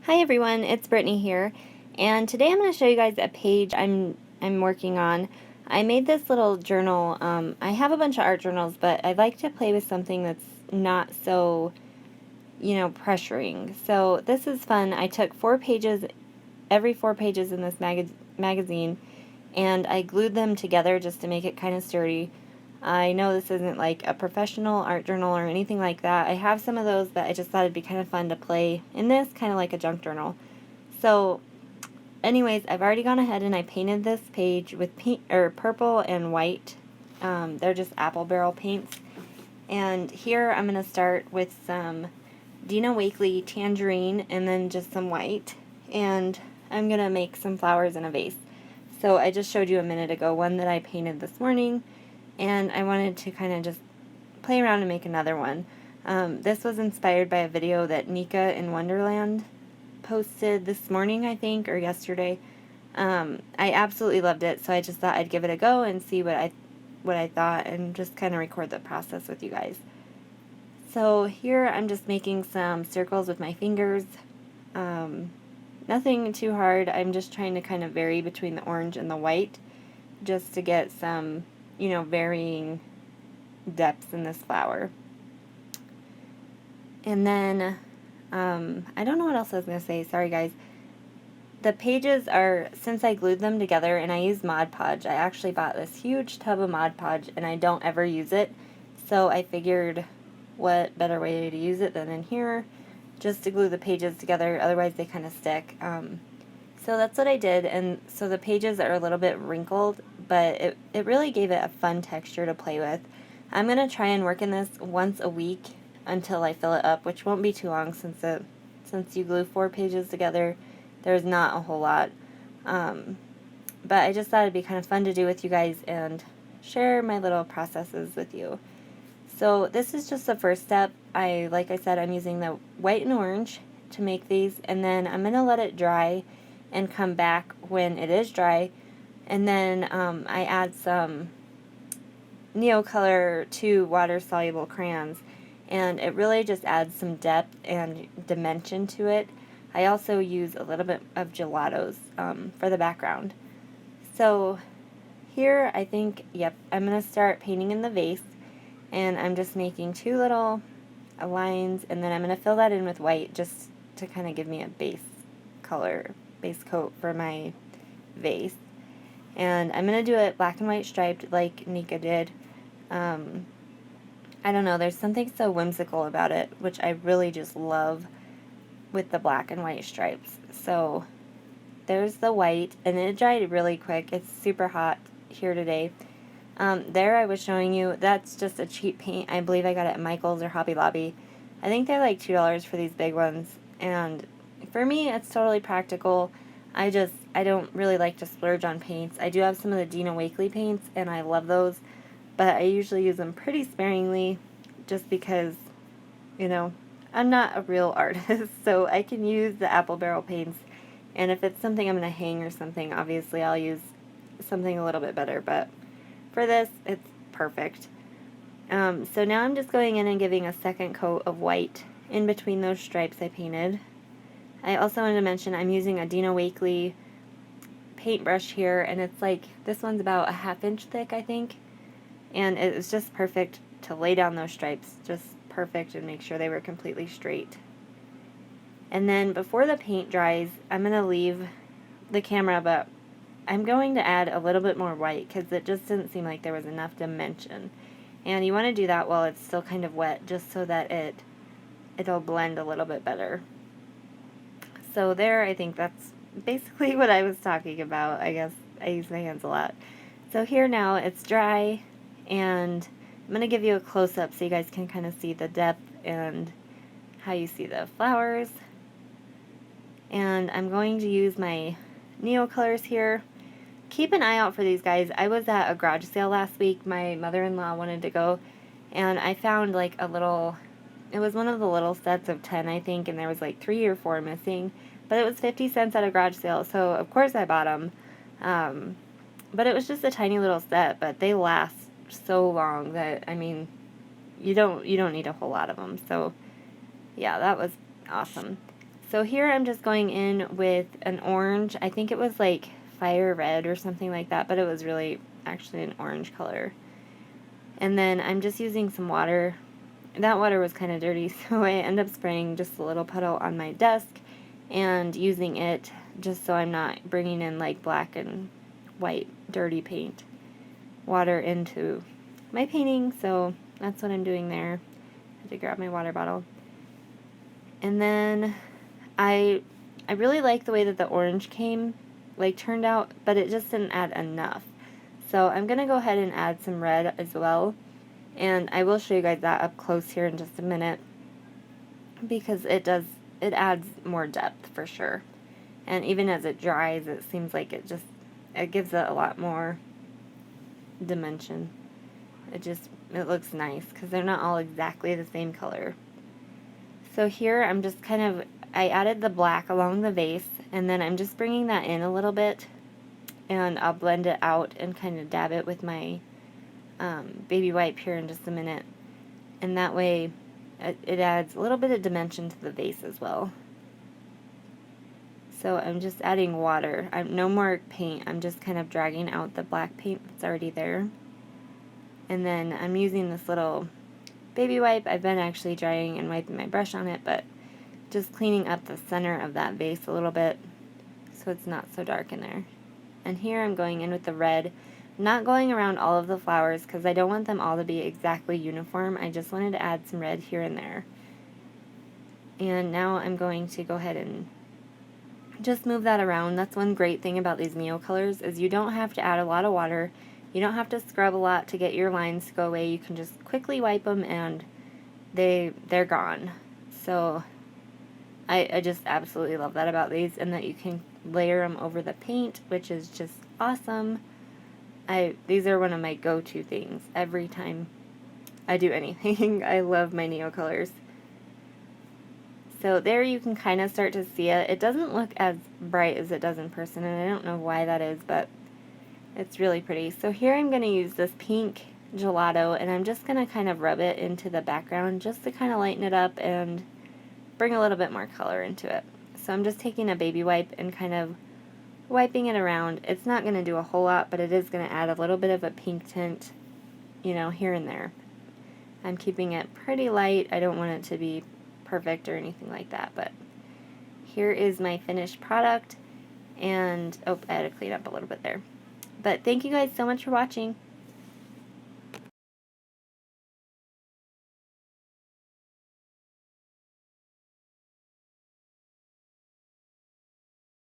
Hi everyone, it's Brittany here, and today I'm going to show you guys a page I'm working on. I made this little journal. I have a bunch of art journals, but I like to play with something that's not so, pressuring. So this is fun. I took 4 pages, every 4 pages in this magazine, and I glued them together just to make it kind of sturdy. I know this isn't like a professional art journal or anything like that. I have some of those, but I just thought it'd be kind of fun to play in this, kind of like a junk journal. So anyways, I've already gone ahead and I painted this page with purple and white. They're just apple barrel paints. And here I'm going to start with some Dina Wakley tangerine and then just some white. And I'm going to make some flowers in a vase. So I just showed you a minute ago one that I painted this morning, and I wanted to kind of just play around and make another one. This was inspired by a video that Nika in Wonderland posted this morning, I think, or yesterday. I absolutely loved it, so I just thought I'd give it a go and see what I thought, and just kind of record the process with you guys. So here I'm just making some circles with my fingers. Nothing too hard. I'm just trying to kind of vary between the orange and the white, just to get some, varying depths in this flower. And then, I don't know what else I was going to say. Sorry, guys. The pages are, since I glued them together and I used Mod Podge, I actually bought this huge tub of Mod Podge and I don't ever use it. So I figured what better way to use it than in here, just to glue the pages together. Otherwise they kind of stick. So that's what I did, and so the pages are a little bit wrinkled, but it really gave it a fun texture to play with. I'm going to try and work in this once a week until I fill it up, which won't be too long since you glue 4 pages together. There's not a whole lot. But I just thought it'd be kind of fun to do with you guys and share my little processes with you. So this is just the first step. Like I said, I'm using the white and orange to make these, and then I'm going to let it dry and come back when it is dry, and then I add some Neocolor 2 water-soluble crayons, and it really just adds some depth and dimension to it. I also use a little bit of gelatos for the background. So here I think, yep, I'm going to start painting in the vase, and I'm just making 2 little lines, and then I'm going to fill that in with white just to kind of give me a base coat for my vase. And I'm going to do it black and white striped like Nika did. I don't know, there's something so whimsical about it, which I really just love with the black and white stripes. So there's the white, and it dried really quick. It's super hot here today. There I was showing you, that's just a cheap paint. I believe I got it at Michael's or Hobby Lobby. I think they're like $2 for these big ones, and for me it's totally practical. I don't really like to splurge on paints. I do have some of the Dina Wakley paints, and I love those, but I usually use them pretty sparingly just because, I'm not a real artist, so I can use the apple barrel paints, and if it's something I'm going to hang or something, obviously I'll use something a little bit better, but for this, it's perfect. So now I'm just going in and giving a second coat of white in between those stripes I painted. I also wanted to mention I'm using a Dina Wakley paintbrush here, and it's like, this one's about a 1/2 inch thick, I think, and it's just perfect to lay down those stripes, just perfect, and make sure they were completely straight. And then before the paint dries, I'm going to leave the camera, but I'm going to add a little bit more white because it just didn't seem like there was enough dimension. And you want to do that while it's still kind of wet, just so that it'll blend a little bit better. So there, I think that's basically what I was talking about. I guess I use my hands a lot. So here now it's dry, and I'm going to give you a close-up so you guys can kind of see the depth and how you see the flowers. And I'm going to use my Neocolors here. Keep an eye out for these guys. I was at a garage sale last week. My mother-in-law wanted to go, and I found like it was one of the little sets of 10, I think, and there was like 3 or 4 missing. But it was 50 cents at a garage sale, so of course I bought them. But it was just a tiny little set, but they last so long that, I mean, you don't need a whole lot of them. So yeah, that was awesome. So here I'm just going in with an orange. I think it was like fire red or something like that, but it was really actually an orange color. And then I'm just using some water. That water was kind of dirty, so I end up spraying just a little puddle on my desk and using it just so I'm not bringing in like black and white dirty paint water into my painting. So that's what I'm doing there. I had to grab my water bottle. And then I really like the way that the orange turned out, but it just didn't add enough. So I'm going to go ahead and add some red as well. And I will show you guys that up close here in just a minute, because it adds more depth for sure. And even as it dries, it seems like it gives it a lot more dimension. It looks nice because they're not all exactly the same color. So here I'm just I added the black along the vase, and then I'm just bringing that in a little bit, and I'll blend it out and kind of dab it with my baby wipe here in just a minute. And that way it adds a little bit of dimension to the vase as well. So I'm just adding water. No more paint. I'm just kind of dragging out the black paint that's already there. And then I'm using this little baby wipe. I've been actually drying and wiping my brush on it, but just cleaning up the center of that vase a little bit so it's not so dark in there. And here I'm going in with the red. I'm not going around all of the flowers because I don't want them all to be exactly uniform. I just wanted to add some red here and there. And now I'm going to go ahead and just move that around. That's one great thing about these Neocolors is you don't have to add a lot of water. You don't have to scrub a lot to get your lines to go away. You can just quickly wipe them and they're gone. So I just absolutely love that about these, and that you can layer them over the paint, which is just awesome. These are one of my go-to things every time I do anything. I love my Neocolors. So there you can kind of start to see it. It doesn't look as bright as it does in person, and I don't know why that is, but it's really pretty. So here I'm going to use this pink gelato, and I'm just going to kind of rub it into the background just to kind of lighten it up and bring a little bit more color into it. So I'm just taking a baby wipe and kind of wiping it around. It's not going to do a whole lot, but it is going to add a little bit of a pink tint, here and there. I'm keeping it pretty light. I don't want it to be perfect or anything like that, but here is my finished product. And I had to clean up a little bit there. But thank you guys so much for watching.